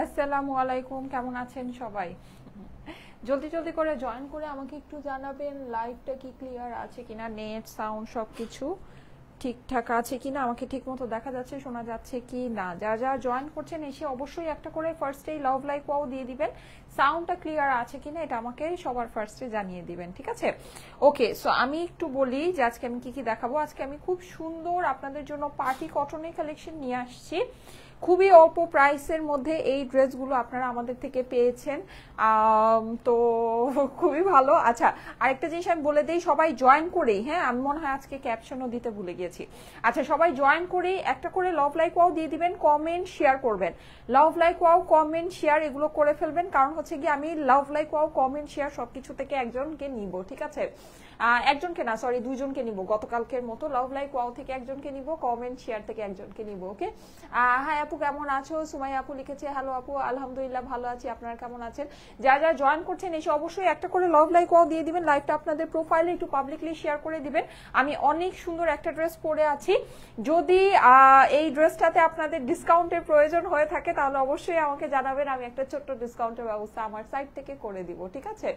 আসসালামু আলাইকুম, কেমন আছেন সবাই? জলদি জলদি করে জয়েন করে আমাকে একটু জানাবেন লাইভটা কি ক্লিয়ার আছে কিনা, নেট সাউন্ড সবকিছু ঠিকঠাক আছে কিনা, আমাকে ঠিক মতো দেখা যাচ্ছে শোনা যাচ্ছে কি না। যারা যারা জয়েন করছেন এসে অবশ্যই একটা করে ফার্স্টেই লাভ লাইক ওয়াও দিয়ে দিবেন, সাউন্ডটা ক্লিয়ার আছে কিনা এটা আমাকে সবার ফার্স্টে জানিয়ে দিবেন, ঠিক আছে? ওকে, সো আমি একটু বলি যে আজকে আমি কি কি দেখাবো। আজকে আমি খুব সুন্দর আপনাদের জন্য পার্টি কটনের কালেকশন নিয়ে আসছি। খুবই অল্প প্রাইসের মধ্যে এই ড্রেসগুলো আপনারা আমাদের থেকে পেয়েছেন, তো খুবই ভালো। আচ্ছা, আরেকটা জিনিস আমি বলে দিই, সবাই জয়েন করেই, হ্যাঁ আমি মনে হয় আজকে ক্যাপশনও দিতে ভুলে গেছি। আচ্ছা, সবাই জয়েন করেই একটা করে লাভ লাইক ওয়াও দিয়ে দিবেন, কমেন্ট শেয়ার করবেন। লাভ লাইক ওয়াও কমেন্ট শেয়ার এগুলো করে ফেলবেন, কারণ হচ্ছে কি আমি লাভ লাইক ওয়াও কমেন্ট শেয়ার সবকিছু থেকে একজনকে নিব, ঠিক আছে? একজনকে না, সরি, দুইজনকে নিব। গতকালকের মতো লাভ লাইক ওয়াও থেকে একজনকে নিব, কমেন্ট শেয়ার থেকে একজনকে নিব। ওকে, হাই আপু, কেমন আছো? সুমাই আপু লিখেছে হ্যালো আপু, আলহামদুলিল্লাহ ভালো আছি, আপনারা কেমন আছেন? যারা যারা জয়েন করছেন এসে অবশ্যই একটা করে লাভ লাইক ওয়াও দিয়ে দিবেন, লাইভটা আপনাদের প্রোফাইলে একটু পাবলিকলি শেয়ার করে দিবেন। আমি অনেক সুন্দর একটা ড্রেস পরে আছি, যদি এই ড্রেসটাতে আপনাদের ডিসকাউন্টের প্রয়োজন হয়ে থাকে তাহলে অবশ্যই আমাকে জানাবেন, আমি একটা ছোট্ট ডিসকাউন্টের ব্যবস্থা আমার সাইড থেকে করে দিব, ঠিক আছে?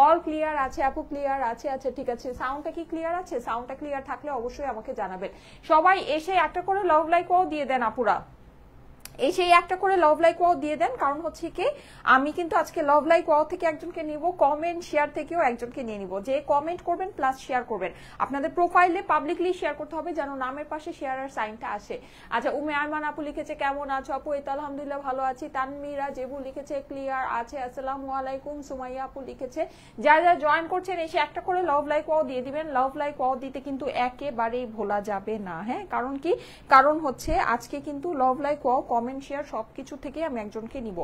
অল ক্লিয়ার আছে আপু, ক্লিয়ার আছে। আচ্ছা ঠিক আছে, সাউন্ডটা কি ক্লিয়ার আছে? সাউন্ডটা ক্লিয়ার থাকলে অবশ্যই আমাকে জানাবেন। সবাই এসে একটা করে লাভ লাইক ওয়াও দিয়ে দেন আপুরা, এই সেই একটা করে লাভ লাইক ওয়াও দিয়ে দেন, কারণ হচ্ছে কি আমি কিন্তু আজকে লাভ লাইক ওয়াও থেকে একজনকে নিব, কমেন্ট শেয়ার থেকেও একজনকে নিয়ে নিব। যে কমেন্ট করবেন প্লাস শেয়ার করবেন, আপনাদের প্রোফাইলে পাবলিকলি শেয়ার করতে হবে যেন নামের পাশে শেয়ারের সাইনটা আসে। আচ্ছা, উমে আরমান আপু লিখেছে কেমন আছো আপু? এই তো আলহামদুলিল্লাহ ভালো আছি। তানমিরা জেবু লিখেছে ক্লিয়ার আছে, আসসালামু আলাইকুম। সুমাইয়া আপু লিখেছে। যারা যারা জয়েন করছেন এসে একটা করে লাভ লাইক ওয়াও দিয়ে দিবেন। লাভ লাইক ওয়াও দিতে কিন্তু একেবারেই ভোলা যাবে না, হ্যাঁ? কারণ কি, কারণ হচ্ছে আজকে কিন্তু লাভ লাইক ওয়াও কমেন্ট শেয়ার সবকিছু থেকে আমি একজনকে নিব।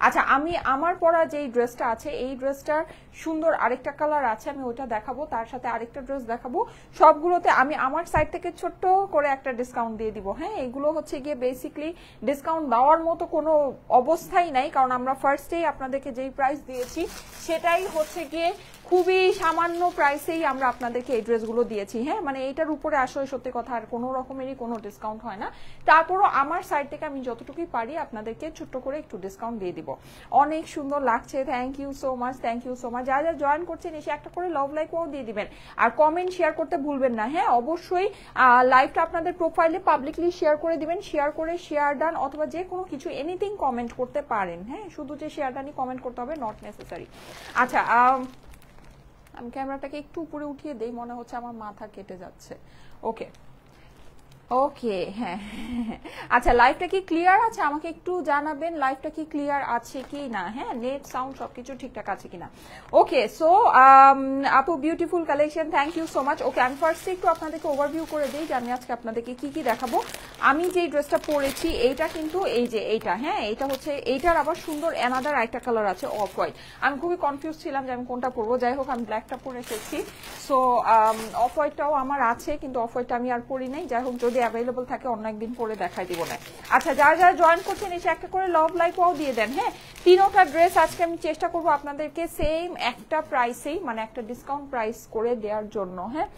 আচ্ছা, আমি আমার পরা যেই ড্রেসটা আছে এই ড্রেসটার সুন্দর আরেকটা কালার আছে, আমি ওইটা দেখাবো, তার সাথে আরেকটা ড্রেস দেখাবো। সবগুলোতে আমি আমার সাইড থেকে ছোট্ট করে একটা ডিসকাউন্ট দিয়ে দিব, হ্যাঁ? এগুলো হচ্ছে গিয়ে বেসিক্যালি ডিসকাউন্ট দেওয়ার মতো কোনো অবস্থাই নাই, কারণ আমরা ফার্স্টেই আপনাদেরকে যেই প্রাইস দিয়েছি সেটাই হচ্ছে গিয়ে খুবই সামান্য প্রাইসেই আমরা আপনাদেরকে এই ড্রেসগুলো দিয়েছি, হ্যাঁ? মানে এইটার উপরে আসলে সত্যি কথা আর কোনো রকমেরই কোনো ডিসকাউন্ট হয় না। তারপরও আমার সাইড থেকে আমি যতটুকুই পারি আপনাদেরকে ছোট্ট করে একটু ডিসকাউন্ট দিয়ে দিব। অনেক সুন্দর লাগছে, thank you so much, thank you so much. যারা যারা জয়েন করছেন এসে একটা করে লাভ লাইক ওয়াও দিয়ে দিবেন, আর কমেন্ট শেয়ার করতে ভুলবেন না, হ্যাঁ? অবশ্যই লাইভটা আপনাদের প্রোফাইলে পাবলিকলি শেয়ার করে দিবেন, শেয়ার করে শেয়ার ডান অথবা যে কোনো কিছু এনিথিং কমেন্ট করতে পারেন, হ্যাঁ? শুধু যে শেয়ার ডানই কমেন্ট করতে হবে নট নেসেসারি। আচ্ছা, আমি ক্যামেরাটাকে একটু উপরে উঠিয়ে দেই, মনে হচ্ছে আমার মাথা কেটে যাচ্ছে। ওকে ওকে, হ্যাঁ। আচ্ছা, লাইভটা কি ক্লিয়ার আছে? আমাকে একটু জানাবেন লাইভটা কি ক্লিয়ার আছে কি না, হ্যাঁ? নেট সাউন্ড সবকিছু ঠিকঠাক আছে কিনা। ওকে, সো আপু beautiful collection, thank you so much. Okay, আমি ফার্স্টে একটু আপনাদেরকে ওভারভিউ করে দিই যে আমি আজকে আপনাদেরকে কি কি দেখাবো। আমি যে ড্রেসটা পরেছি এইটা কিন্তু এই যে এইটা, হ্যাঁ, এইটা হচ্ছে, এইটার আবার সুন্দর অ্যানাদার একটা কালার আছে অফ হোয়াইট। আমি খুবই কনফিউজ ছিলাম যে আমি কোনটা পরবো, যাই হোক আমি ব্ল্যাকটা পরে এসেছি। সো অফ হোয়াইটটাও আমার আছে, কিন্তু অফ হোয়াইটটা আমি আর পরি নাই, যাই হোক যদি অ্যাভেলেবল থাকে অন্য একদিন পরে দেখাই দিব না। আচ্ছা, যারা যারা জয়েন করছেন এসে একটা করে লাভ লাইক ওয়াও দিয়ে দেন, হ্যাঁ? তিনোটা ড্রেস আজকে আমি চেষ্টা করবো আপনাদেরকে সেম একটা প্রাইসেই, মানে একটা ডিসকাউন্ট প্রাইস করে দেওয়ার জন্য, হ্যাঁ?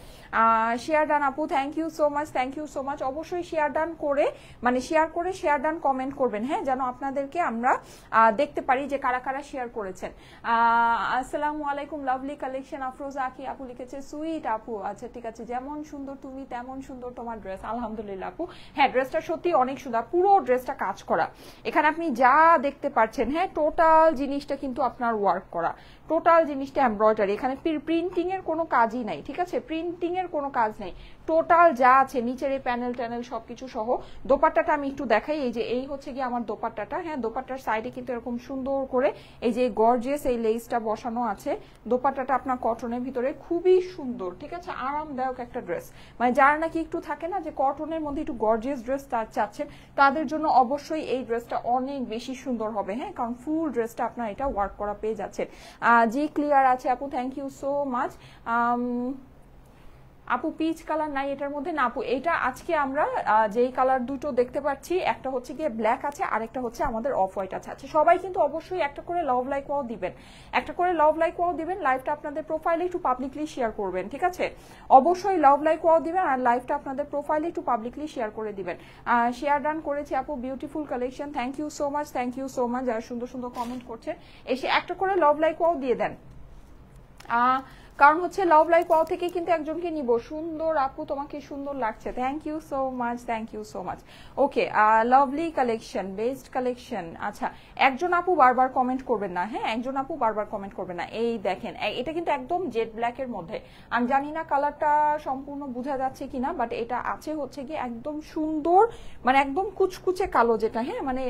শেয়ার ডান আপু, thank you so much, thank you so much. অবশ্যই শেয়ার ডান করে, মানে শেয়ার করে শেয়ার ডান কমেন্ট করবেন, হ্যাঁ, যেন আপনাদেরকে আমরা দেখতে পারি যে কারা কারা শেয়ার করেছেন। আসসালামু আলাইকুম, লাভলি কালেকশন। আফরোজা আকি আপু লিখেছে সুইট আপু। আচ্ছা ঠিক আছে, যেমন সুন্দর তুমি তেমন সুন্দর তোমার ড্রেস। আলহামদুলিল্লাহ আপু, হ্যাঁ ড্রেসটা সত্যি অনেক সুন্দর, পুরো ড্রেসটা কাজ করা। এখানে আপনি যা দেখতে পাচ্ছেন, হ্যাঁ, টোটাল জিনিসটা কিন্তু আপনার ওয়ার্ক করা, টোটাল জিনিসটা এমব্রয়ডারি, এখানে প্রিন্টিং এর কোনো কাজই নাই, ঠিক আছে? প্রিন্টিং এর কোনো কাজ নেই, টোটাল যা আছে নিচের এই প্যানেল ট্যানেল সবকিছু সহ। দোপাট্টাটা আমি একটু দেখাই, এই যে এই হচ্ছে গিয়ে আমার দোপাট্টাটা, হ্যাঁ? দোপাট্টার সাইডে কিন্তু এরকম সুন্দর করে এই যে গর্জিয়াস এই লেসটা বসানো আছে। দোপাট্টাটা আপনার কটনের ভিতরে, খুবই সুন্দর, ঠিক আছে? আরামদায়ক একটা ড্রেস, মানে যারা নাকি একটু থাকে না যে কটনের মধ্যে একটু গর্জিয়াস ড্রেস চাচ্ছেন, তাদের জন্য অবশ্যই এই ড্রেসটা অনেক বেশি সুন্দর হবে, হ্যাঁ? কারণ ফুল ড্রেসটা আপনার এটা ওয়ার্ক করা পেয়ে যাচ্ছেন। জি ক্লিয়ার আছে আপু, থ্যাংক ইউ সো মাচ। আপু পিচ কালার নাই এটার মধ্যে না আপু, এটা আজকে আমরা যেই কালার দুটো দেখতে পাচ্ছি, একটা হচ্ছে গিয়ে ব্ল্যাক আছে আর একটা হচ্ছে আমাদের অফ হোয়াইট আছে। আচ্ছা সবাই কিন্তু অবশ্যই একটা করে লাভ লাইক ওয়াও দিবেন, একটা করে লাভ লাইক ওয়াও দিবেন, লাইভটা আপনাদের প্রোফাইলে একটু পাবলিকলি শেয়ার করবেন, ঠিক আছে? অবশ্যই লাভ লাইক ওয়াও দিবেন আর লাইভটা আপনাদের প্রোফাইলে একটু পাবলিকলি শেয়ার করে দিবেন। শেয়ার ডান করেছি আপু, beautiful collection, thank you so much, thank you so much যারা সুন্দর সুন্দর কমেন্ট করছে। এসে একটা করে লাভ লাইক ওয়াও দিয়ে দেন, কারণ হচ্ছে লাভ লাইক ওয়াও থেকে কিন্তু একজনকে নিব। সুন্দর আপু, তোমাকে সুন্দর লাগছে, thank you so much, thank you so much. Okay, lovely collection, best collection. আচ্ছা একজন আপু বারবার কমেন্ট করবেন না, হ্যাঁ একজন আপু বারবার কমেন্ট করবেন না। এই দেখেন এটা কিন্তু একদম জেড ব্ল্যাক এর মধ্যে, আমি জানি না কালারটা সম্পূর্ণ বোঝা যাচ্ছে কিনা, বাট এটা আছে হচ্ছে কি একদম সুন্দর, মানে একদম কুচকুচে কালো যেটা, হ্যাঁ মানে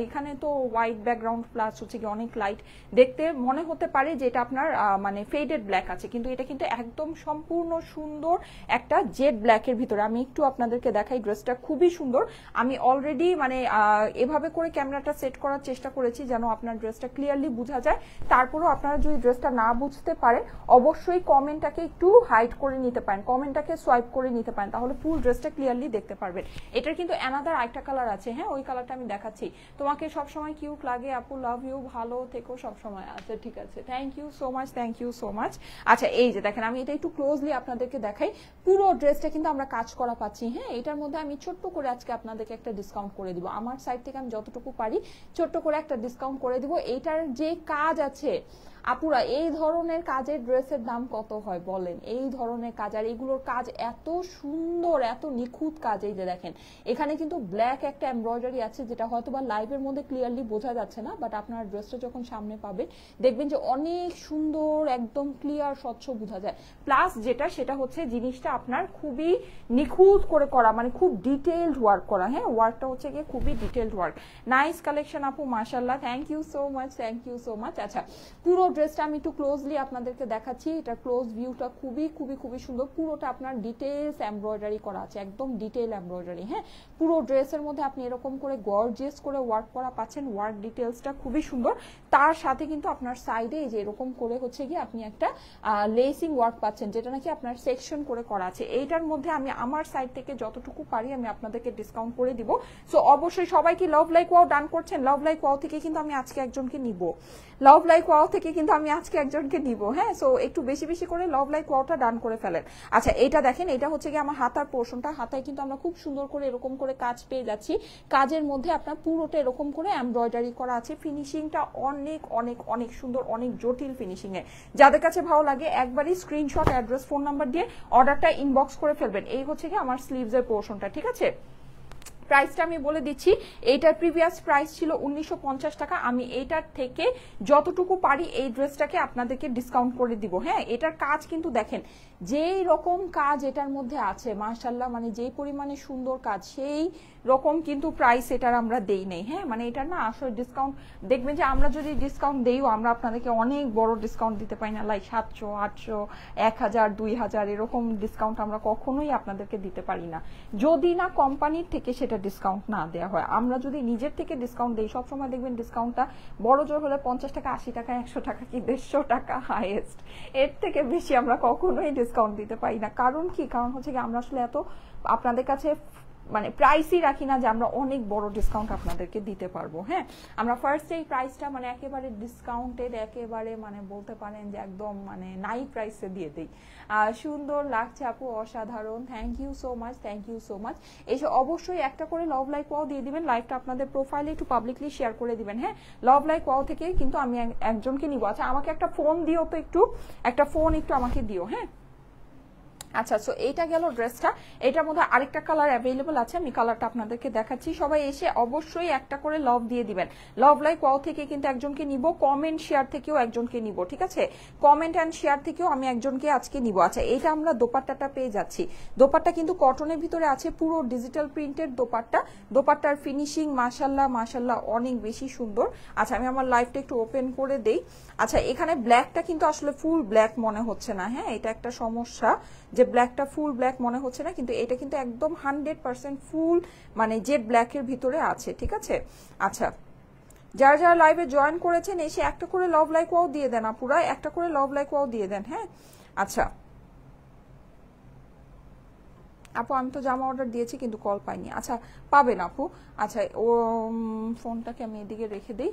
এখানে তো হোয়াইট ব্যাকগ্রাউন্ড প্লাস হচ্ছে কি অনেক লাইট, দেখতে মনে হতে পারে যে এটা আপনার মানে ফেডেড ব্ল্যাক আছে, কিন্তু এটা কিন্তু একদম সম্পূর্ণ সুন্দর একটা জেড ব্ল্যাক এর ভিতরে। আমি একটু আপনাদেরকে দেখাই, ড্রেসটা খুবই সুন্দর। আমি অলরেডি মানে এভাবে করে ক্যামেরাটা সেট করার চেষ্টা করেছি যেন আপনার ড্রেসটা ক্লিয়ারলি বোঝা যায়। তারপরেও আপনারা যদি ড্রেসটা না বুঝতে পারেন অবশ্যই কমেন্টটাকে একটু হাইড করে নিতে পারেন, কমেন্টটাকে সোয়াইপ করে নিতে পারেন, তাহলে ফুল ড্রেসটা ক্লিয়ারলি দেখতে পারবেন। এটার কিন্তু অ্যানাদার আরেকটা কালার আছে, হ্যাঁ ওই কালারটা আমি দেখাচ্ছি। তোমাকে সবসময় কিউট লাগে আপু, লাভ ইউ, ভালো থেকো সবসময়। আচ্ছা ঠিক আছে, thank you so much, thank you so much. আচ্ছা এই যে দেখেন, আমি এটা একটু ক্লোজলি আপনাদেরকে দেখাই, পুরো ড্রেসটা কিন্তু আমরা কাজ করা পাচ্ছি, হ্যাঁ এটার মধ্যে আমি ছোট্ট করে আজকে আপনাদেরকে একটা ডিসকাউন্ট করে দিব, আমার সাইড থেকে আমি যতটুকু পারি ছোট্ট করে একটা ডিসকাউন্ট করে দিব। এইটার যে কাজ আছে আপুরা, এই ধরনের কাজের ড্রেসের দাম কত হয় বলেন? এই ধরনের কাজ, আর এগুলোর কাজ এত সুন্দর, এত নিখুঁত কাজ। এই যে দেখেন এখানে কিন্তু ব্ল্যাক একটা এমব্রয়ডারি আছে, যেটা হয়তো বা লাইভের মধ্যে ক্লিয়ারলি বোঝা যাচ্ছে না, বাট আপনার ড্রেসটা যখন সামনে পাবে দেখবেন যে অনেক সুন্দর, একদম ক্লিয়ার স্বচ্ছ বোঝা যায়। প্লাস যেটা সেটা হচ্ছে জিনিসটা আপনার খুবই নিখুঁত করে করা, মানে খুব ডিটেইলড ওয়ার্ক করা, হ্যাঁ ওয়ার্কটা হচ্ছে গিয়ে খুবই ডিটেইলড ওয়ার্ক। নাইস কালেকশন আপু, মাশাআল্লাহ, thank you so much, thank you so much. আচ্ছা পুরো ড্রেসটা আমি একটু ক্লোজলি আপনাদেরকে দেখাচ্ছি, এটা ক্লোজ ভিউটা খুবই খুবই খুবই সুন্দর। পুরোটা আপনার ডিটেইলস এমব্রয়ডারি করা আছে, একদম ডিটেইল এমব্রয়ডারি, হ্যাঁ পুরো ড্রেসের মধ্যে আপনি এরকম করে গর্জিয়াস করে ওয়ার্ক করা পাচ্ছেন, ওয়ার্ক ডিটেইলসটা খুবই সুন্দর। তার সাথে কিন্তু আপনার সাইডে এই যে এরকম করে হচ্ছে গিয়ে আপনি একটা লেসিং ওয়ার্ক পাচ্ছেন, যেটা নাকি আপনার সেকশন করে করা আছে। এইটার মধ্যে আমি আমার সাইড থেকে যতটুকু পারি আমি আপনাদেরকে ডিসকাউন্ট করে দিব। সো অবশ্যই সবাই কি লাভ লাইক ওয়াও ডান করছেন? লাভ লাইক ওয়াও থেকে কিন্তু আমি আজকে একজনকে নিব, লাভ লাইক ওয়াও থেকে কিন্তু আমি আজকে একজনকে নিব, হ্যাঁ সো একটু বেশি বেশি করে লাভ লাইক ওয়াওটা ডান করে ফেলেন। আচ্ছা এটা দেখেন, এটা হচ্ছে কি আমার হাতার পোর্শনটা, হাতায় কিন্তু আমরা খুব সুন্দর করে এরকম করে কাজ পেয়ে যাচ্ছি, কাজের মধ্যে আপনার পুরোটা এরকম করে এমব্রয়ডারি করা আছে। ফিনিশিংটা অনেক অনেক অনেক সুন্দর, অনেক জটিল ফিনিশিং এ। যাদের কাছে ভালো লাগে একবারই স্ক্রিনশট, অ্যাড্রেস, ফোন নাম্বার দিয়ে অর্ডারটা ইনবক্স করে ফেলবেন। এই হচ্ছে কি আমার স্লিভস এর পোর্শনটা, ঠিক আছে? প্রাইসটা আমি বলে দিচ্ছি, এইটার প্রিভিয়াস প্রাইস ছিল 1950 টাকা। আমি এইটার থেকে যতটুকু পারি এই ড্রেসটাকে আপনাদেরকে ডিসকাউন্ট করে দিব, হ্যাঁ এটার কাজ কিন্তু দেখেন যেই রকম কাজ এটার মধ্যে আছে মাশাআল্লাহ, মানে যেই পরিমাণে সুন্দর কাজ সেই রকম কিন্তু প্রাইস এটার আমরা দেই নেই, হ্যাঁ মানে এটার না আসলে ডিসকাউন্ট দেখবেন যে আমরা যদি ডিসকাউন্ট দেইও আমরা আপনাদেরকে অনেক বড় ডিসকাউন্ট দিতে পারি না, লাইক 700, 800, 1000, 2000 এরকম ডিসকাউন্ট আমরা কখনোই আপনাদেরকে দিতে পারি না, যদি না কোম্পানির থেকে সেটা ডিসকাউন্ট না দেওয়া হয়। আমরা যদি নিজের থেকে ডিসকাউন্ট দেই সবসময় দেখবেন ডিসকাউন্টটা বড় জোর হলে 50 টাকা, 80 টাকা, 100 টাকা কি 150 টাকা হাইয়েস্ট, এর থেকে বেশি আমরা কখনোই ডিসকাউন্ট দিতে পারি না। কারণ কি? কারণ হচ্ছে কি আমরা আসলে এত আপনাদের কাছে মানে প্রাইসই রাখি না যে আমরা অনেক বড় ডিসকাউন্ট আপনাদেরকে দিতে পারবো, হ্যাঁ আমরা ফার্স্টে এই প্রাইসটা মানে একেবারে ডিসকাউন্টেড, একেবারে মানে বলতে পারেন যে একদম মানে নাই প্রাইসে দিয়ে দিই। সুন্দর লাগছে আপু, অসাধারণ, thank you so much, thank you so much. এসে অবশ্যই একটা করে লাভ লাইক ওয়াও দিয়ে দিবেন, লাইভটা আপনাদের প্রোফাইলে একটু পাবলিকলি শেয়ার করে দিবেন, হ্যাঁ লাভ লাইক ওয়াও থেকে কিন্তু আমি একজনকে নিব। আচ্ছা আমাকে একটা ফোন দিও তো, একটু একটা ফোন একটু আমাকে দিও, হ্যাঁ আচ্ছা সো এইটা গেল ড্রেসটা। এটার মধ্যে আরেকটা কালার অ্যাভেলেবল আছে, আমি কালারটা আপনাদেরকে দেখাচ্ছি। সবাই এসে অবশ্যই একটা করে লাভ দিয়ে দিবেন, লাভ লাইক ওয়াও থেকে কিন্তু একজনকে নিব, কমেন্ট শেয়ার থেকেও একজনকে নিব, ঠিক আছে কমেন্ট অ্যান্ড শেয়ার থেকেও আমি একজনকে আজকে নিব। আচ্ছা এইটা আমরা দোপাট্টাটা পেয়ে যাচ্ছি, দোপাট্টা কিন্তু কটনের ভিতরে আছে, পুরো ডিজিটাল প্রিন্টেড দোপাট্টা, দোপাট্টার ফিনিশিং মাশাআল্লাহ মাশাআল্লাহ অনেক বেশি সুন্দর। আচ্ছা আমি আমার লাইভটা একটু ওপেন করে দেই। আচ্ছা এখানে ব্ল্যাকটা কিন্তু আসলে ফুল ব্ল্যাক মনে হচ্ছে না, হ্যাঁ এটা একটা সমস্যা যে ব্ল্যাকটা ফুল ব্ল্যাক মনে হচ্ছে না, কিন্তু এটা কিন্তু একদম 100% ফুল মানে জেড ব্ল্যাকের ভিতরে আছে, ঠিক আছে। আচ্ছা যারা যারা লাইভে জয়েন করেছেন এসে একটা করে লাভ লাইক ওয়াও দিয়ে দেন, আপুরা একটা করে লাভ লাইক ওয়াও দিয়ে দেন, হ্যাঁ আচ্ছা আপু আমি তো জামা অর্ডার দিয়েছি কিন্তু কল পাইনি। আচ্ছা পাবেন আপু। আচ্ছা ও ফোনটাকে আমি এদিকে রেখে দিই।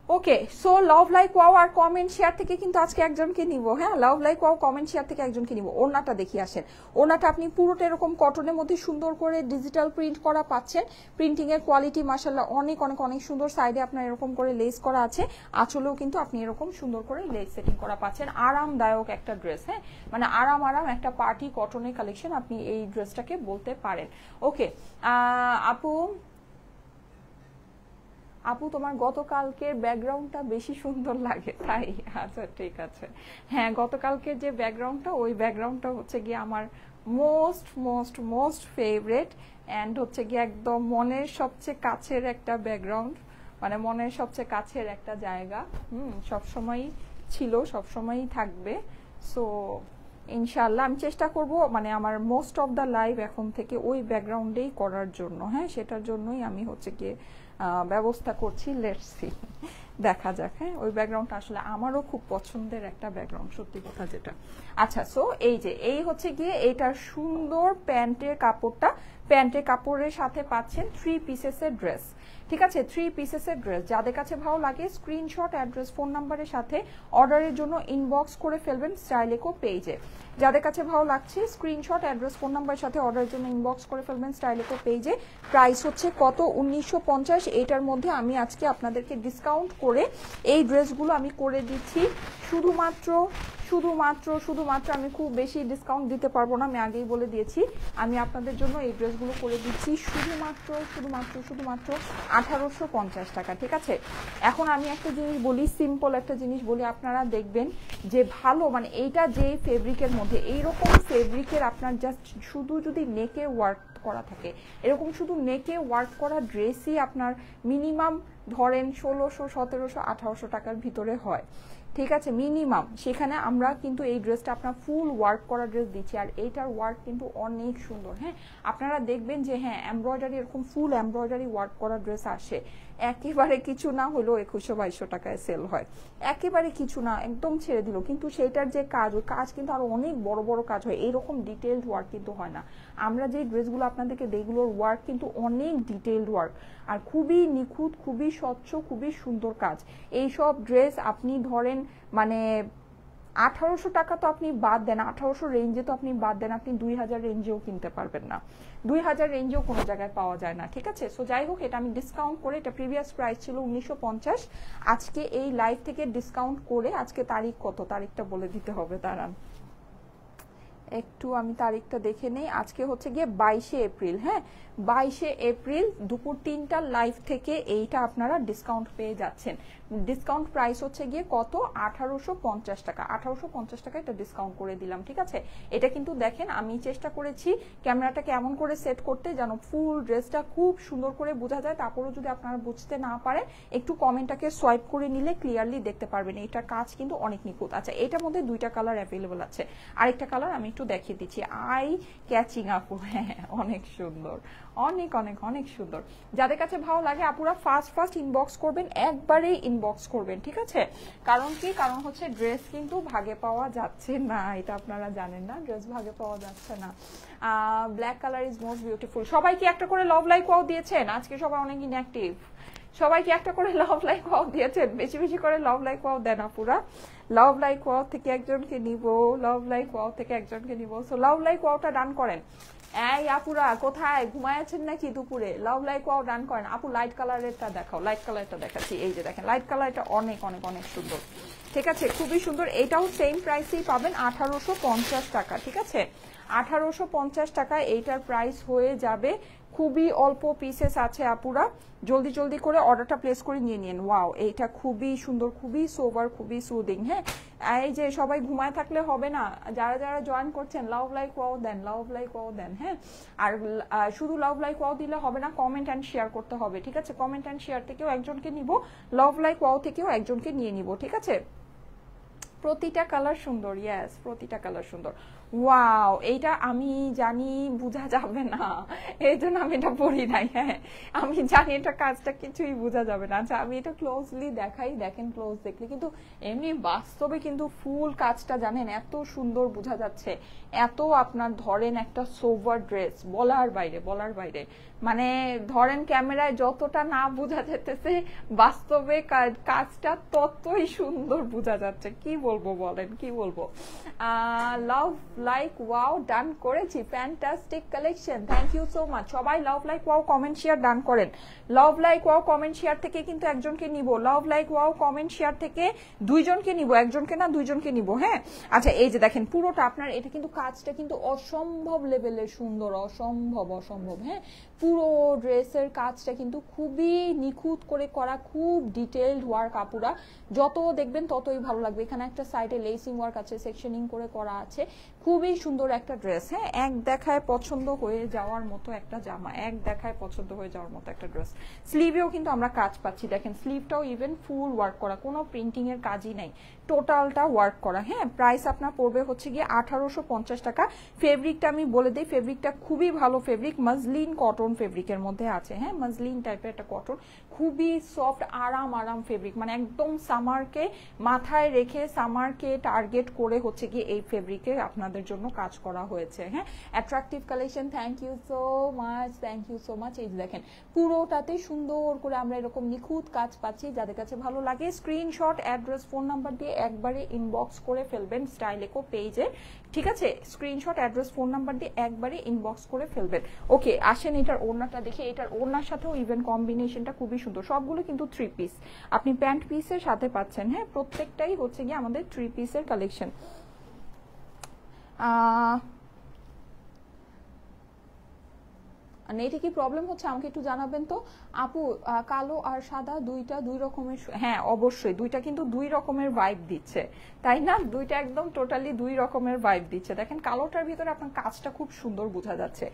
ওকে, সো লাভ লাইক ওয়াও আর কমেন্ট শেয়ার থেকে কিন্তু আজকে একজনকে নিব। হ্যাঁ, লাভ লাইক ওয়াও কমেন্ট শেয়ার থেকে একজনকে নিব। ওড়নাটা দেখিয়ে আসেন। ওড়নাটা আপনি পুরোটা এরকম কটনের মধ্যে সুন্দর করে ডিজিটাল প্রিন্ট করা পাচ্ছেন। প্রিন্টিং এর কোয়ালিটি মাশাআল্লাহ অনেক অনেক অনেক সুন্দর। সাইডে আপনার এরকম করে লেস করা আছে, আঁচলেও কিন্তু আপনি এরকম সুন্দর করে লেস সেটিং করা পাচ্ছেন। আরামদায়ক একটা ড্রেস, হ্যাঁ মানে আরাম একটা পার্টি কটনের কালেকশন আপনি এই ড্রেসটাকে বলতে পারেন। ওকে আপু তোমার গতকালকের ব্যাকগ্রাউন্ডটা বেশি সুন্দর লাগে তাই? আচ্ছা ঠিক আছে। হ্যাঁ গতকালকের যে ব্যাকগ্রাউন্ডটা, ওই ব্যাকগ্রাউন্ডটা হচ্ছে গিয়ে আমার most most most favourite and হচ্ছে গিয়ে একদম মনের সবচেয়ে কাছের একটা ব্যাকগ্রাউন্ড, মানে মনের সবচেয়ে কাছের একটা জায়গা। সবসময়ই ছিল, সবসময়ই থাকবে। সো ইনশাআল্লাহ আমি চেষ্টা করব মানে আমার মোস্ট অফ দ্য লাইভ এখন থেকে ওই ব্যাকগ্রাউন্ডেই করার জন্য। হ্যাঁ সেটার জন্যই আমি হচ্ছে গিয়ে ব্যবস্থা করছি। লেটস সি, দেখা যাক। হ্যাঁ ওই ব্যাকগ্রাউন্ডটা আসলে আমারও খুব পছন্দের একটা ব্যাকগ্রাউন্ড, সত্যি কথা যেটা। আচ্ছা সো এই হচ্ছে গিয়ে এইটার সুন্দর প্যান্টের কাপড়টা। প্যান্টের কাপড়ের সাথে পাচ্ছেন 3 পিসেসের ড্রেস। ঠিক আছে, 3 পিসেসের ড্রেস। যাদের কাছে ভালো লাগে স্ক্রিনশট, অ্যাড্রেস, ফোন নাম্বারের সাথে অর্ডারের জন্য ইনবক্স করে ফেলবেন স্টাইলেকো পেজে। যাদের কাছে ভালো লাগছে স্ক্রিনশট, অ্যাড্রেস, ফোন নাম্বারের সাথে অর্ডারের জন্য ইনবক্স করে ফেলবেন স্টাইলেকো পেজে। প্রাইস হচ্ছে কত? 1950। এইটার মধ্যে আমি আজকে আপনাদেরকে ডিসকাউন্ট করে এই ড্রেসগুলো আমি করে দিচ্ছি শুধুমাত্র আমি খুব বেশি ডিসকাউন্ট দিতে পারবো না, আমি আগেই বলে দিয়েছি। আমি আপনাদের জন্য এই ড্রেসগুলো করে দিচ্ছি শুধুমাত্র 1850 টাকা। ঠিক আছে, এখন আমি একটা জিনিস বলি, সিম্পল একটা জিনিস বলি, আপনারা দেখবেন যে ভালো মানে এইটা যে ফেব্রিকের মধ্যে, এইরকম ফেব্রিকের আপনার জাস্ট শুধু যদি নেকে ওয়ার্ক করা থাকে, এরকম শুধু নেকে ওয়ার্ক করা ড্রেসই আপনার মিনিমাম ধরেন 1600, 1700, 1800 টাকার ভিতরে হয়। ঠিক আছে, মিনিমাম। সেখানে আমরা কিন্তু এই ড্রেসটা আপনার ফুল ওয়ার্ক করা ড্রেস দিচ্ছি, আর এইটার ওয়ার্ক কিন্তু অনেক সুন্দর। হ্যাঁ আপনারা দেখবেন যে হ্যাঁ এমব্রয়ডারি, এরকম ফুল এমব্রয়ডারি ওয়ার্ক করা ড্রেস আসে, একেবারে কিছু না হলেও 2100-2200 টাকায় সেল হয়। একেবারে কিছু না, একদম ছেড়ে দিল, কিন্তু সেইটার যে কাজ, ওই কাজ কিন্তু আরো অনেক বড় বড় কাজ হয়, এইরকম ডিটেইলড ওয়ার্ক কিন্তু হয় না। আমরা যে ড্রেসগুলো আপনাদেরকে দিই, এগুলোর ওয়ার্ক কিন্তু অনেক ডিটেইলড ওয়ার্ক, আর খুবই নিখুঁত, খুবই স্বচ্ছ, খুবই সুন্দর কাজ। এইসব ড্রেস আপনি ধরেন মানে 1800 টাকা তো আপনি বাদ দেন, 1800 রেঞ্জে তো আপনি বাদ দেন, আপনি 2000 রেঞ্জেও কিনতে পারবেন না, 2000 রেঞ্জেও কোনো জায়গায় পাওয়া যায় না। ঠিক আছে, সো যাই হোক, এটা আমি ডিসকাউন্ট করে, এটা প্রিভিয়াস প্রাইস ছিল 1950, আজকে এই লাইভ থেকে ডিসকাউন্ট করে, আজকে তারিখ কত, তারিখটা বলে দিতে হবে, দাঁড়ান একটু আমি তারিখটা দেখে নেই। আজকে হচ্ছে গিয়ে 22শে এপ্রিল। হ্যাঁ 22শে এপ্রিল দুপুর 3টার লাইভ থেকে এইটা আপনারা ডিসকাউন্ট পেয়ে যাচ্ছেন। ডিসকাউন্ট প্রাইস হচ্ছে গিয়ে কত? 1850 টাকা। 1850 টাকা এটা ডিসকাউন্ট করে দিলাম। ঠিক আছে, এটা কিন্তু দেখেন আমি চেষ্টা করেছি ক্যামেরাটাকে এমন করে সেট করতে যেন ফুল ড্রেসটা খুব সুন্দর করে বোঝা যায়। তারপরেও যদি আপনারা বুঝতে না পারেন, একটু কমেন্টটাকে সোয়াইপ করে নিলে ক্লিয়ারলি দেখতে পারবেন। এটার কাজ কিন্তু অনেক নিখুঁত। আচ্ছা, এটার মধ্যে 2টা কালার অ্যাভেলেবল আছে, আরেকটা কালার আমি একটু দেখিয়ে দিচ্ছি। আই ক্যাচিং আপু, হ্যাঁ অনেক সুন্দর, অনেক অনেক অনেক সুন্দর। যাদের কাছে ভালো লাগে আপুরা ফার্স্ট ইনবক্স করবেন, একবারেই ইনবক্স করবেন। ঠিক আছে, কারণ কি, কারণ হচ্ছে ড্রেস কিন্তু ভাগে পাওয়া যাচ্ছে না, এটা আপনারা জানেন না, ড্রেস ভাগে পাওয়া যাচ্ছে না। Black colour is most beautiful. সবাই কি একটা করে লাভ লাইক ওয়াও দিয়েছেন? আজকে সবাই অনেক ইনঅ্যাক্টিভ। সবাই কি একটা করে লাভ লাইক ওয়াও দিয়েছেন? বেশি বেশি করে লাভ লাইক ওয়াও দেন আপুরা। লাভ লাইক ওয়াও থেকে একজনকে নিব, লাভ লাইক ওয়াও থেকে একজনকে নিব। সো লাভ লাইক ওয়াওটা ডান করেন। এই আপুরা কোথায়, ঘুমায়াছেন নাকি দুপুরে? লাভ লাইক ওয়াও ডান করেন। আপু লাইট কালারেরটা দেখাও, লাইট কালারটা দেখাচ্ছি। এই যে দেখেন লাইট কালারটা অনেক অনেক অনেক সুন্দর। ঠিক আছে, খুবই সুন্দর। এটাও সেম প্রাইসেই পাবেন, 1850 টাকা। ঠিক আছে, 1850 টাকায় এইটার প্রাইস হয়ে যাবে। খুবই অল্প পিসেস আছে আপুরা, জলদি জলদি করে অর্ডারটা প্লেস করে নিয়ে নিন। ওয়াও, এইটা খুবই সুন্দর, খুবই সোবার, খুবই সুদিং। হ্যাঁ এই যে সবাই ঘুমায় থাকলে হবে না, যারা যারা জয়েন করছেন লাভ লাইক ওয়াও দেন, লাভ লাইক ওয়াও দেন। হ্যাঁ আর শুধু লাভ লাইক ওয়াও দিলে হবে না, কমেন্ট অ্যান্ড শেয়ার করতে হবে। ঠিক আছে, কমেন্ট অ্যান্ড শেয়ার থেকেও একজনকে নিব, লাভ লাইক ওয়াও থেকেও একজনকে নিয়ে নিব। ঠিক আছে, প্রতিটা কালার সুন্দর, ইয়েস প্রতিটা কালার সুন্দর। ওয়াও, এইটা আমি জানি বোঝা যাবে না, এই জন্য আমি এটা পড়ি নাই। হ্যাঁ আমি জানি এটা কাজটা কিছুই বোঝা যাবে না। আচ্ছা আমি এটা ক্লোজলি দেখাই, দেখেন ক্লোজ দেখলে কিন্তু এমনি বাস্তবে কিন্তু ফুল কাজটা জানেন এত সুন্দর বোঝা যাচ্ছে, এত আপনার ধরেন একটা সোভার ড্রেস বলার বাইরে, বলার বাইরে, মানে ধরেন ক্যামেরায় যতটা না বোঝা যেতেছে বাস্তবে কাজটা ততই সুন্দর বোঝা যাচ্ছে। কি বলবো বলেন, কি বলবো। লাভ লাইক ওয়াও ডান করেছি, fantastic collection, thank you so much. সবাই love like wow comment share done করেন। Love like wow comment share থেকে কিন্তু একজনকে নিব, love like wow comment share থেকে দুইজনকে নিব, একজনকে না দুইজনকে নিব। হ্যাঁ আচ্ছা এই যে দেখেন পুরোটা আপনার, এটা কিন্তু কাজটা কিন্তু অসম্ভব লেভেলের সুন্দর, অসম্ভব অসম্ভব। হ্যাঁ পুরো ড্রেসের কাজটা কিন্তু খুবই নিখুঁত করে করা, খুব ডিটেইলড ওয়ার্ক, আপুরা যত দেখবেন ততই ভালো লাগবে। এখানে একটা সাইডে লেসিং ওয়ার্ক আছে, সেকশনিং করে করা আছে, খুবই সুন্দর একটা ড্রেস। হ্যাঁ এক দেখায় পছন্দ হয়ে যাওয়ার মতো একটা জামা, এক দেখায় পছন্দ হয়ে যাওয়ার মতো একটা ড্রেস। স্লিভেও কিন্তু আমরা কাজ পাচ্ছি, দেখেন স্লিভটাও ইভেন ফুল ওয়ার্ক করা, কোনো প্রিন্টিং এর কাজই নাই, টোটালটা ওয়ার্ক করা। হ্যাঁ প্রাইস আপনার পড়বে হচ্ছে গিয়ে 1850 টাকা। ফেব্রিকটা আমি বলে দিই, ফেব্রিকটা খুবই ভালো ফেব্রিক, মসলিন কটন ফেব্রিকের মধ্যে আছে। হ্যাঁ মসলিন টাইপের একটা কটন, খুবই সফট আরাম আরাম ফেব্রিক, মানে একদম সামারকে মাথায় রেখে সামারকে টার্গেট করে হচ্ছে গিয়ে এই ফেব্রিকে আপনাদের জন্য কাজ করা হয়েছে। হ্যাঁ attractive collection, thank you so much, thank you so much. এই দেখেন পুরোটাতে সুন্দর করে আমরা এরকম নিখুঁত কাজ পাচ্ছি। যাদের কাছে ভালো লাগে স্ক্রিনশট, অ্যাড্রেস, ফোন নাম্বার দিয়ে একবারে ইনবক্স করে ফেলবেন স্টাইলেকো পেজে, ঠিক আছে? স্ক্রিনশট, অ্যাড্রেস, ফোন নাম্বার দিয়ে একবারে ইনবক্স করে ফেলবেন। ওকে আসেন এটার ওড়নাটা দেখে, এটার ওড়নার সাথেও ইভেন কম্বিনেশনটা খুবই সুন্দর, সবগুলো কিন্তু 3 পিস, আপনি প্যান্ট পিসের সাথে পাচ্ছেন। হ্যাঁ প্রত্যেকটাই হচ্ছে গিয়ে আমাদের 3 পিসের কালেকশন। নেটে কি প্রবলেম হচ্ছে আমাকে একটু জানাবেন তো আপু। কালো আর সাদা দুইটা দুই রকমের, হ্যাঁ অবশ্যই দুইটা কিন্তু দুই রকমের ভাইব দিচ্ছে, তাই না? দুইটা একদম টোটালি দুই রকমের ভাইব দিচ্ছে। দেখেন কালোটার ভিতরে আপনার কাজটা খুব সুন্দর বোঝা যাচ্ছে,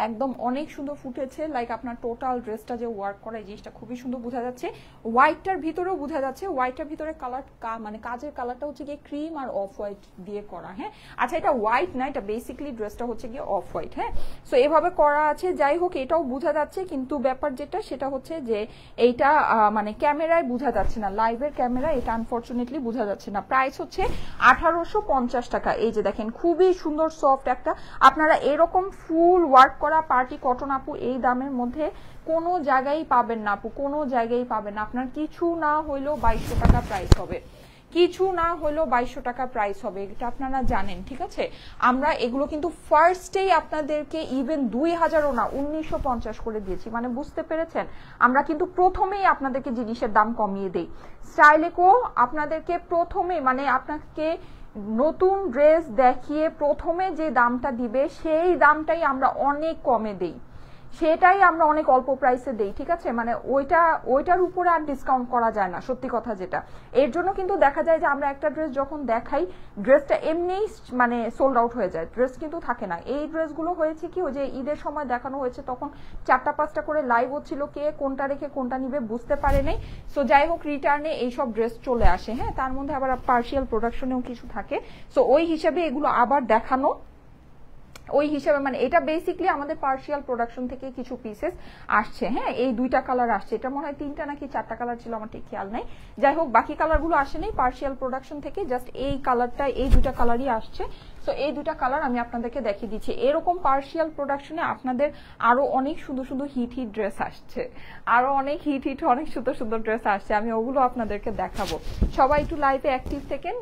একদম অনেক সুন্দর ফুটেছে, লাইক আপনার টোটাল ড্রেসটা যে ওয়ার্ক করা এই জিনিসটা খুবই সুন্দর বোঝা যাচ্ছে। হোয়াইটটার ভিতরেও বোঝা যাচ্ছে, হোয়াইটটার ভিতরে কালার মানে কাজের কালারটা হচ্ছে গিয়ে ক্রিম আর অফ হোয়াইট দিয়ে করা। হ্যাঁ আচ্ছা এটা হোয়াইট না, এটা বেসিক্যালি ড্রেসটা হচ্ছে গিয়ে অফ হোয়াইট। হ্যাঁ সো এভাবে করা আছে, যাই হোক এটাও বোঝা যাচ্ছে, কিন্তু ব্যাপার যেটা সেটা হচ্ছে যে এইটা মানে ক্যামেরায় বোঝা যাচ্ছে না, লাইভের ক্যামেরায় এটা আনফরচুনেটলি বোঝা যাচ্ছে না। প্রাইস হচ্ছে 1850 টাকা। এই যে দেখেন খুবই সুন্দর সফট একটা, আপনারা এরকম ফুল ওয়ার্ক করা পার্টি কটন আপু এই দামের মধ্যে কোনো জায়গায় পাবেন না আপু, কোনো জায়গায় পাবেন না। আপনার কিছু না হইলেও 2200 টাকা প্রাইস হবে, কিছু না হলেও 2200 টাকা প্রাইস হবে, এটা আপনারা জানেন, ঠিক আছে? আমরা এগুলো কিন্তু ফার্স্টেই আপনাদেরকে ইভেন 2000ও না 1950 করে দিয়েছি, মানে বুঝতে পেরেছেন? আমরা কিন্তু প্রথমেই আপনাদেরকে জিনিসের দাম কমিয়ে দেই। স্টাইলেকো আপনাদেরকে প্রথমে মানে আপনাকে নতুন ড্রেস দেখিয়ে প্রথমে যে দামটা দিবে সেই দামটাই আমরা অনেক কমে দেই, সেটাই আমরা অনেক অল্প প্রাইসে দেই, ঠিক আছে? মানে ওইটার উপরে আর ডিসকাউন্ট করা যায় না, সত্যি কথা যেটা। এর জন্য কিন্তু দেখা যায় যে আমরা একটা ড্রেস যখন দেখাই ড্রেসটা এমনিই মানে সোল্ড আউট হয়ে যায়, ড্রেস কিন্তু থাকে না। এই ড্রেসগুলো হয়েছে কি, ওই যে ঈদের সময় দেখানো হয়েছে তখন 4টা-5টা করে লাইভ হচ্ছিল, কে কোনটা রেখে কোনটা নিবে বুঝতে পারে নাই। সো যাই হোক রিটার্নে এইসব ড্রেস চলে আসে। হ্যাঁ তার মধ্যে আবার পার্শিয়াল প্রোডাকশনেও কিছু থাকে, সো ওই হিসাবে এগুলো আবার দেখানো, ওই হিসাবে মানে এটা বেসিক্যালি আমাদের পার্শিয়াল প্রোডাকশন থেকে কিছু পিসেস আসছে। হ্যাঁ এই 2টা কালার আসছে, এটা মনে হয় 3টা নাকি 4টা কালার ছিল, আমার ঠিক খেয়াল নাই। যাই হোক বাকি কালারগুলো আসে নাই পার্শিয়াল প্রোডাকশন থেকে, জাস্ট এই কালারটা, এই 2টা কালারই আসছে। সো এই 2টা কালার আমি আপনাদেরকে দেখিয়ে দিচ্ছি। এরকম পার্শিয়াল প্রোডাকশনে আপনাদের আরো অনেক সুন্দর সুন্দর হিট হিট ড্রেস আসছে, আরো অনেক হিট হিট অনেক সুন্দর সুন্দর ড্রেস আসছে, আমি ওগুলো আপনাদেরকে দেখাবো। সবাই একটু লাইভে অ্যাক্টিভ থাকেন,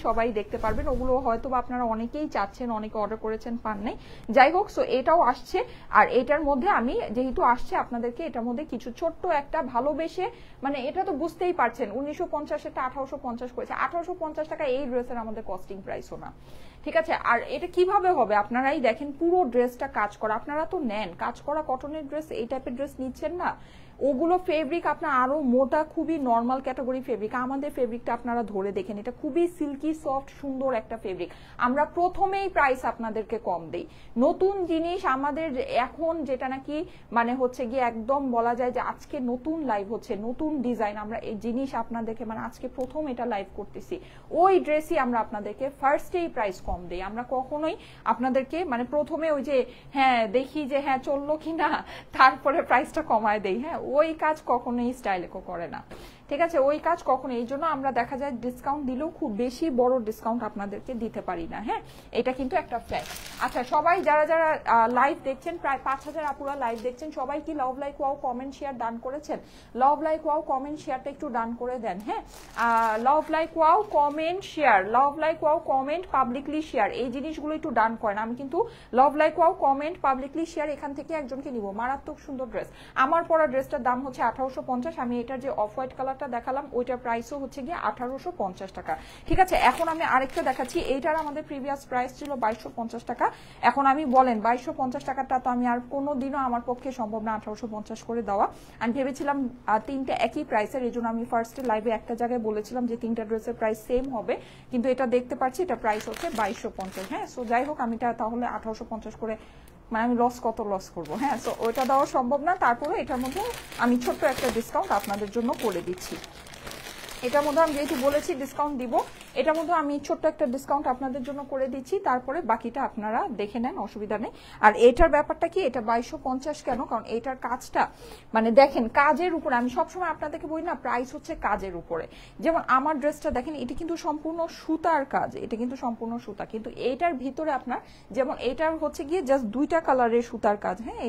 সবাই দেখতে পারবেন। ওগুলো হয়তো বা আপনারা অনেকেই চাচ্ছেন, অনেকে অর্ডার করেছেন পান নাই, যাই হোক। সো এটাও আসছে, আর এটার মধ্যে আমি যেহেতু আসছে আপনাদেরকে এটার মধ্যে কিছু ছোট্ট একটা ভালোবেসে, মানে এটা তো বুঝতেই পারছেন 1950 এটা 1850 করেছে, 1850 টাকা এই ড্রেসের আমাদের কস্টিং প্রাইসও না, ঠিক আছে? আর এটা কিভাবে হবে আপনারাই দেখেন, পুরো ড্রেসটা কাজ করা, আপনারা তো নেন কাজ করা কটনের ড্রেস, এই টাইপের ড্রেস নিচ্ছেন না, ওগুলো ফেব্রিক আপনার আরো মোটা, খুবই নর্মাল ক্যাটাগরি ফেব্রিক। আমাদের ফেব্রিকটা আপনারা ধরে দেখেন, এটা খুবই সিল্কি সফট সুন্দর একটা ফেব্রিক। আমরা প্রথমেই প্রাইস আপনাদেরকে কম দেই। নতুন জিনিস আমাদের এখন যেটা নাকি মানে হচ্ছে গিয়ে একদম বলা যায় যে আজকে নতুন লাইভ হচ্ছে, নতুন ডিজাইন, আমরা এই জিনিস আপনাদেরকে মানে আজকে প্রথম এটা লাইভ করতেছি, ওই ড্রেসই আমরা আপনাদেরকে ফার্স্টেই প্রাইস কম দেই। আমরা কখনোই আপনাদেরকে মানে প্রথমে ওই যে হ্যাঁ দেখি যে হ্যাঁ চললো কিনা তারপরে প্রাইসটা কমায় দেই, হ্যাঁ ওই কাজ কখনোই স্টাইলেকো করে না, ঠিক আছে? ওই কাজ কখনো, এই জন্য আমরা দেখা যায় ডিসকাউন্ট দিলেও খুব বেশি বড় ডিসকাউন্ট আপনাদেরকে দিতে পারি না, হ্যাঁ এটা কিন্তু একটা ফ্যাক্ট। আচ্ছা সবাই যারা যারা লাইভ দেখছেন, প্রায় 5000 আপুরা লাইভ দেখছেন, সবাই কি love like wow comment share done করেছেন? লাভ লাইক ওয়াও কমেন্ট শেয়ারটা একটু ডান করে দেন, হ্যাঁ লাভ লাইক ওয়াও কমেন্ট শেয়ার, লাভ like wow comment publicly share, এই জিনিসগুলো একটু ডান করেন। আমি কিন্তু লাভ like wow comment publicly share এখান থেকে একজনকে নিব। মারাত্মক সুন্দর ড্রেস, আমার পরা ড্রেসটার দাম হচ্ছে 1850। আমি এটার যে অফ হোয়াইট কালার দেখালাম ওইটার প্রাইসও হচ্ছে গিয়ে 1850 টাকা, ঠিক আছে? এখন আমি আরেকটা দেখাচ্ছি, এইটার আমাদের প্রিভিয়াস প্রাইস ছিল 2250 টাকা। এখন আমি বলেন 2250 টাকাটা তো আমি আর কোনোদিনও আমার পক্ষে সম্ভব না 1850 করে দেওয়া। আমি ভেবেছিলাম তিনটা একই প্রাইসের, এই জন্য আমি ফার্স্টে লাইভে একটা জায়গায় বলেছিলাম যে তিনটা ড্রেসের প্রাইস সেম হবে, কিন্তু এটা দেখতে পাচ্ছি এটা প্রাইস হচ্ছে 2250, হ্যাঁ সো যাই হোক আমি এটা তাহলে 1850 করে মানে আমি কত লস করবো, হ্যাঁ সো ওইটা দেওয়া সম্ভব না। তারপরে এটার মধ্যে আমি ছোট্ট একটা ডিসকাউন্ট আপনাদের জন্য করে দিচ্ছি। এটার মধ্যে আমি যেহেতু বলেছি ডিসকাউন্ট দিব, এটার মধ্যে আমি ছোট্ট একটা ডিসকাউন্ট আপনাদের জন্য করে দিচ্ছি, তারপরে বাকিটা আপনারা দেখে নেন, অসুবিধা নেই। আর এটার ব্যাপারটা কি, এটা 2250 কেন, কারণ এটার কাজটা মানে দেখেন কাজের উপরে, আমি সবসময় আপনাদেরকে বলি না প্রাইস হচ্ছে কাজের উপরে। যেমন আমার ড্রেসটা দেখেন, এটা কিন্তু সম্পূর্ণ সুতার কাজ, এটা কিন্তু সম্পূর্ণ সুতা, কিন্তু এইটার ভিতরে আপনার যেমন এটার হচ্ছে গিয়ে জাস্ট দুইটা কালারের সুতার কাজ, হ্যাঁ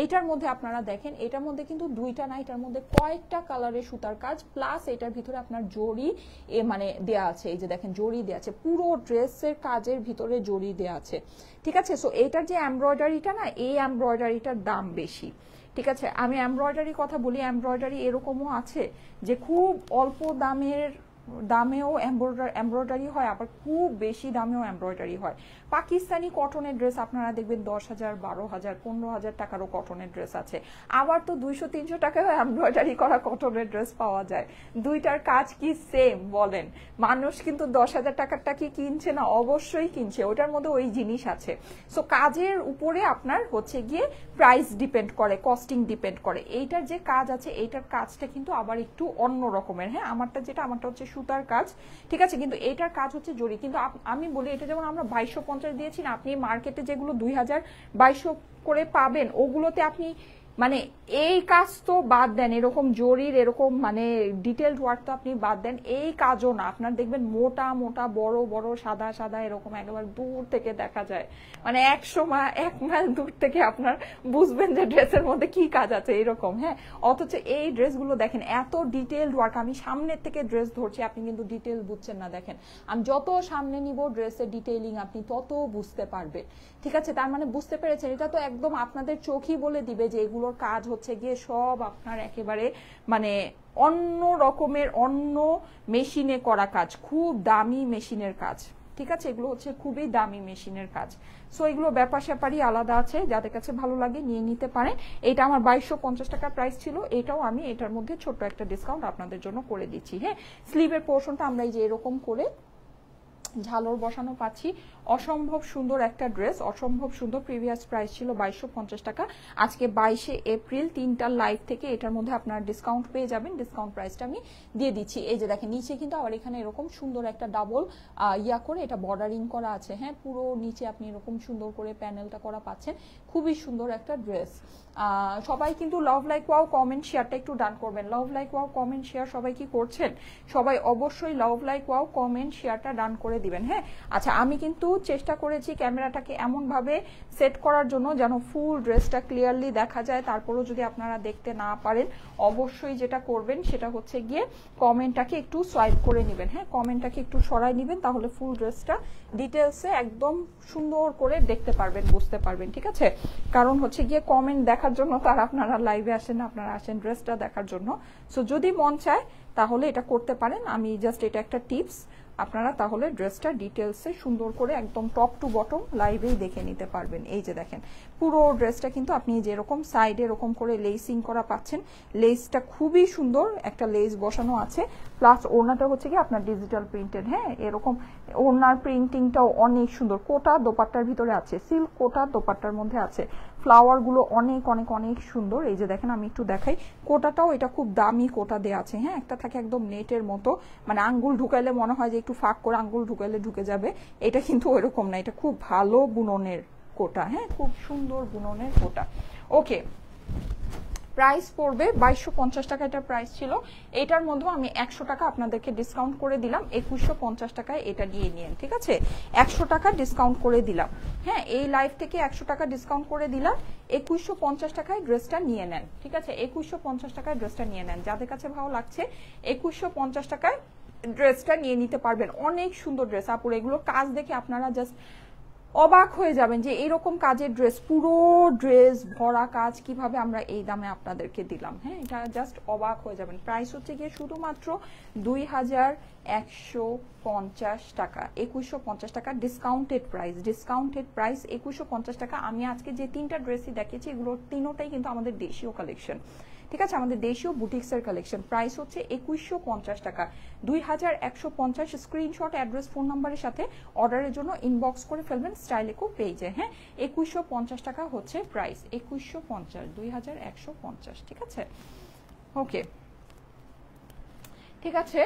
এইটার মধ্যে আপনারা দেখেন এটার মধ্যে কিন্তু দুইটা না, এটার মধ্যে কয়েকটা কালারের সুতার কাজ, প্লাস এটার ভিতরে আপনার জড়ি মানে দেয়া আছে, এই যে দেখেন জড়ি দেয়া আছে, পুরো ড্রেসের কাজের ভিতরে জড়ি দেয়া আছে, ঠিক আছে? সো এইটার যে এমব্রয়ডারিটা না, এই এমব্রয়ডারিটার দাম বেশি, ঠিক আছে? আমি এমব্রয়ডারি কথা বলি, এমব্রয়ডারি এরকমও আছে যে খুব অল্প দামেও এমব্রয়ডারি হয়, আবার খুব বেশি দামেও এমব্রয়ডারি হয়। পাকিস্তানি কটনের ড্রেস আপনারা দেখবেন 10,000, 12,000, 15,000 টাকারও কটনের ড্রেস আছে, আবার তো 200-300 টাকায় এমব্রয়ডারি করা কটনের ড্রেস পাওয়া যায়। দুইটার কাজ কি সেম বলেন? মানুষ কিন্তু 10,000 টাকারটা কি কিনছে না? অবশ্যই কিনছে, ওটার মধ্যে ওই জিনিস আছে। সো কাজের উপরে আপনার হচ্ছে গিয়ে প্রাইস ডিপেন্ড করে, কস্টিং ডিপেন্ড করে। এইটার যে কাজ আছে, এইটার কাজটা কিন্তু আবার একটু অন্য রকমের, হ্যাঁ আমারটা হচ্ছে সুতার কাজ, ঠিক আছে? কিন্তু এটার কাজ হচ্ছে জড়ি। কিন্তু আমি বলি এটা যেমন আমরা 2250 দিয়েছি না, আপনি মার্কেটে যেগুলো 2200 করে পাবেন ওগুলোতে আপনি মানে এই কাজ তো বাদ দেন, এরকম জরির এরকম মানে ডিটেলড ওয়ার্ক তো আপনি বাদ দেন, এই কাজও না, আপনার দেখবেন মোটা মোটা বড় বড় সাদা সাদা এরকম একেবারে দূর থেকে দেখা যায়, মানে 1 মাইল দূর থেকে আপনার বুঝবেন যে ড্রেসের মধ্যে কি কাজ আছে এরকম, হ্যাঁ। অথচ এই ড্রেসগুলো দেখেন এত ডিটেলড ওয়ার্ক, আমি সামনের থেকে ড্রেস ধরছি, আপনি কিন্তু ডিটেল বুঝছেন না। দেখেন আমি যত সামনে নিব ড্রেসের ডিটেইলিং আপনি তত বুঝতে পারবেন, ঠিক আছে? তার মানে বুঝতে পেরেছেন, এটা তো একদম আপনাদের চোখই বলে দিবে যে এগুলোর কাজ হচ্ছে গিয়ে সব আপনার একেবারে মানে অন্য রকমের, অন্য মেশিনে করা কাজ, খুব দামি মেশিনের কাজ, ঠিক আছে? এগুলো হচ্ছে খুবই দামি মেশিনের কাজ। সো এগুলো ব্যাপার স্যাপারই আলাদা আছে, যাদের কাছে ভালো লাগে নিয়ে নিতে পারে। এটা আমার 2250 টাকা প্রাইস ছিল, এটাও আমি এটার মধ্যে ছোট্ট একটা ডিসকাউন্ট আপনাদের জন্য করে দিচ্ছি, হ্যাঁ। স্লিভের পোর্শনটা আমরা এই যে এরকম করে ঝালর বসানো পাচ্ছি, অসম্ভব সুন্দর একটা ড্রেস, অসম্ভব সুন্দর। প্রিভিয়াস প্রাইস ছিল 2250 টাকা, আজকে 22শে এপ্রিল 3টার লাইভ থেকে এটার মধ্যে আপনারা ডিসকাউন্ট পেয়ে যাবেন। ডিসকাউন্ট প্রাইসটা আমি দিয়ে দিচ্ছি। এই যে দেখেন নিচে কিন্তু আবার এখানে এরকম সুন্দর একটা ডাবল ইয়া করে এটা বর্ডারিং করা আছে, হ্যাঁ পুরো নিচে আপনি এরকম সুন্দর করে প্যানেলটা করা পাচ্ছেন, খুবই সুন্দর একটা ড্রেস। সবাই কিন্তু লাভ লাইক ওয়াও কমেন্ট শেয়ারটা একটু ডান করবেন। লাভ লাইক ওয়াও কমেন্ট শেয়ার সবাই কি করছেন? সবাই অবশ্যই লাভ লাইক ওয়াও কমেন্ট শেয়ারটা ডান করে দিবেন, হ্যাঁ। আচ্ছা আমি কিন্তু চেষ্টা করেছি ক্যামেরাটাকে এমন ভাবে সেট করার জন্য যেন ফুল ড্রেসটা ক্লিয়ারলি দেখা যায়। তারপরেও যদি আপনারা দেখতে না পারেন, অবশ্যই যেটা করবেন সেটা হচ্ছে গিয়ে কমেন্টটাকে একটু সোয়াইপ করে নেবেন, হ্যাঁ কমেন্টটাকে একটু সরাই নেবেন, তাহলে ফুল ড্রেসটা ডিটেলসে একদম সুন্দর করে দেখতে পারবেন, বুঝতে পারবেন, ঠিক আছে? কারণ হচ্ছে গিয়ে কমেন্ট দেখার জন্য তার আপনারা লাইভে আসেন না, আপনারা আসেন ড্রেসটা দেখার জন্য। সো যদি মন চায় তাহলে এটা করতে পারেন, আমি জাস্ট এটা একটা টিপস, আপনারা তাহলে ড্রেসটা ডিটেলসে সুন্দর করে একদম টপ টু বটম লাইভেই দেখে নিতে পারবেন। এই যে দেখেন পুরো ড্রেসটা কিন্তু আপনি যেরকম সাইডে এরকম করে লেসিং করা পাচ্ছেন, লেসটা খুবই সুন্দর, একটা লেস বসানো আছে, প্লাস ওড়নাটা হচ্ছে কি আপনার ডিজিটাল প্রিন্টেড। হ্যাঁ, এরকম ওড়নার প্রিন্টিংটাও অনেক সুন্দর, কোটা দোপাট্টার ভিতরে আছে, সিল্ক কোটা দোপাট্টার মধ্যে আছে, ফ্লাওয়ার গুলো অনেক অনেক অনেক সুন্দর। এই যে দেখেন, আমি একটু দেখাই, কোটাটাও এটা খুব দামি কোটা দেওয়া আছে। হ্যাঁ, একটা থাকে একদম নেটের মতো, মানে আঙ্গুল ঢুকাইলে মনে হয় যে একটু ফাঁক করে আঙ্গুল ঢুকাইলে ঢুকে যাবে, এটা কিন্তু ওইরকম না, এটা খুব ভালো বুননের কোটা। হ্যাঁ, খুব সুন্দর বুননের কোটা। ওকে, প্রাইস পড়বে 2250 টাকা, এটা প্রাইস ছিল। এটার মধ্যে আমি 100 টাকা আপনাদেরকে ডিসকাউন্ট করে দিলাম, 2150 টাকায় এটা নিয়ে নিন, ঠিক আছে? 100 টাকা ডিসকাউন্ট করে দিলাম। হ্যাঁ, এই লাইভ থেকে 100 টাকা ডিসকাউন্ট করে দিলাম, 2150 টাকায় ড্রেসটা নিয়ে নেন, ঠিক আছে? 2150 টাকায় ড্রেসটা নিয়ে নেন, যাদের কাছে ভালো লাগছে 2150 টাকায় ড্রেসটা নিয়ে নিতে পারবেন। অনেক সুন্দর ড্রেস আপুর, এগুলো কাজ দেখে আপনারা জাস্ট অবাক হয়ে যাবেন যে এরকম কাজের ড্রেস, পুরো ড্রেস ভরা কাজ কিভাবে আমরা এই দামে আপনাদেরকে দিলাম। হ্যাঁ, এটা জাস্ট অবাক হয়ে যাবেন। প্রাইস হচ্ছে গিয়ে শুধুমাত্র 2150 টাকা, 2150 টাকা ডিসকাউন্টেড প্রাইস, ডিসকাউন্টেড প্রাইস 2150 টাকা। আমি আজকে যে তিনটা ড্রেসই দেখিয়েছি এগুলো তিনোটাই কিন্তু আমাদের দেশীয় কালেকশন, ঠিক আছে? আমাদের দেশীয় বুটিক্সের কালেকশন। প্রাইস হচ্ছে 2150 টাকা, 2150। স্ক্রিনশট, অ্যাড্রেস, ফোন নাম্বারের সাথে অর্ডারের জন্য ইনবক্স করে ফেলবেন স্টাইলেকো পেজে। হ্যাঁ, 2150 টাকা হচ্ছে প্রাইস, 2150, 2150, ঠিক আছে? ওকে, ঠিক আছে,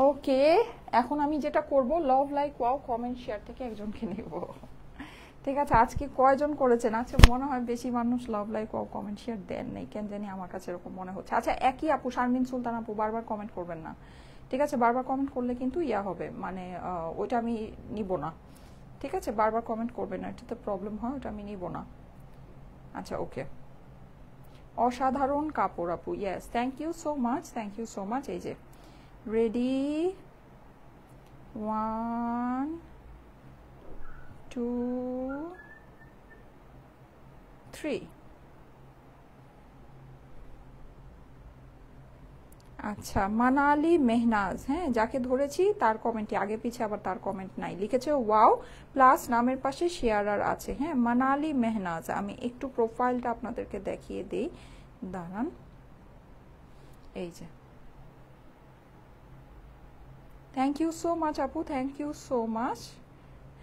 ওকে। এখন আমি যেটা করব, লাভ লাইক ওয়াও কমেন্ট শেয়ার থেকে একজনকে নেব, ঠিক আছে? আজকে কয়জন করেছেন? আচ্ছা, মনে হয় বেশি মানুষ লাভ লাইক ও কমেন্ট শেয়ার দেন নাই, কেন জানি আমার কাছে এরকম মনে হচ্ছে। আচ্ছা, একই আপু, শারমিন সুলতান আপু, বারবার কমেন্ট করবেন না, ঠিক আছে? বারবার কমেন্ট করলে কিন্তু ইয়া হবে, মানে ওইটা আমি নিব না, ঠিক আছে? বারবার কমেন্ট করবেন না, এটাতে প্রবলেম হয়, ওটা আমি নিব না। আচ্ছা, ওকে। অসাধারণ কাপড় আপু, yes, thank you so much, thank you so much. এই যে রেডি, 1 2 3। আচ্ছা, মানালি মেহনাজ, হ্যাঁ, যাকে ধরেছি তার কমেন্টে আগে পিছে আবার তার কমেন্ট নাই, লিখেছে ওয়াও প্লাস নামের পাশে শেয়ারার আছে। হ্যাঁ, মানালি মেহনাজ। আমি একটু প্রোফাইলটা আপনাদেরকে দেখিয়ে দিই, দাঁড়ান। এই যে, থ্যাংক ইউ সো মাচ আপু, থ্যাংক ইউ সো মাচ।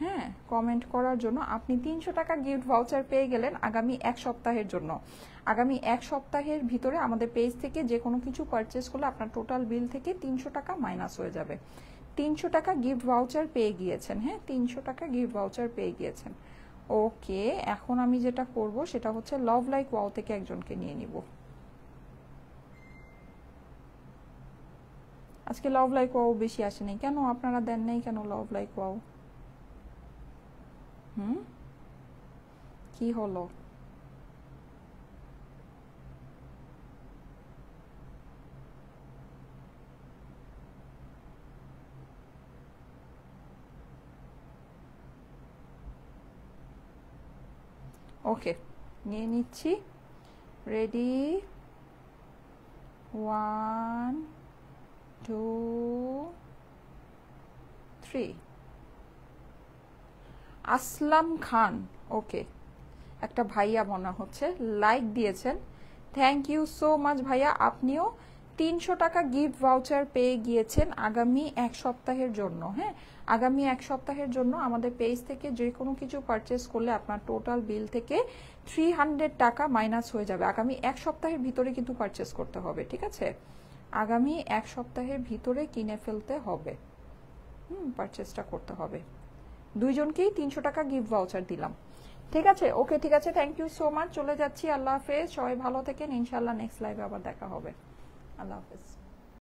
হ্যাঁ, কমেন্ট করার জন্য। আপনি 300 টাকা গিফট ভাউচার পেয়ে গেলেন আগামী 1 সপ্তাহের জন্য। আগামী 1 সপ্তাহের ভিতরে আমাদের পেজ থেকে যে কোনো কিছু পারচেস করলে আপনার টোটাল বিল থেকে 300 টাকা মাইনাস হয়ে যাবে। 300 টাকা গিফট ভাউচার পেয়ে গিয়েছেন। হ্যাঁ, 300 টাকা গিফট ভাউচার পেয়ে গিয়েছেন। ওকে, এখন আমি যেটা করব সেটা হচ্ছে লাভ লাইক ওয়াও থেকে একজনকে নিয়ে নিব। আজকে লাভ লাইক ওয়াও বেশি আসেনি কেন? আপনারা দেন নাই কেন লাভ লাইক ওয়াও? কি হলো? ওকে, নিয়ে নিচ্ছি। রেডি, 1 2 3। আসলাম খান, ওকে, একটা ভাইয়া মনে হচ্ছে লাইক দিয়েছেন, থ্যাংক ইউ সো মাচ ভাইয়া। আপনিও 300 টাকা গিফট ভাউচার পেয়ে গিয়েছেন আগামী 1 সপ্তাহের জন্য। হ্যাঁ, আগামী 1 সপ্তাহের জন্য আমাদের পেজ থেকে যে কোনো কিছু পারচেস করলে আপনার টোটাল বিল থেকে 300 টাকা মাইনাস হয়ে যাবে। আগামী 1 সপ্তাহের ভিতরে কিন্তু পারচেস করতে হবে, ঠিক আছে? আগামী 1 সপ্তাহের ভিতরে কিনে ফেলতে হবে, পারচেসটা করতে হবে। দুইজনকেই 300 টাকা গিফট ভাউচার দিলাম, ঠিক আছে? ওকে, ঠিক আছে, থ্যাংক ইউ সো মাচ। চলে যাচ্ছি, আল্লাহ হাফেজ, সবাই ভালো থেকেন, ইনশাল্লাহ নেক্সট লাইভে আবার দেখা হবে। আল্লাহ হাফেজ।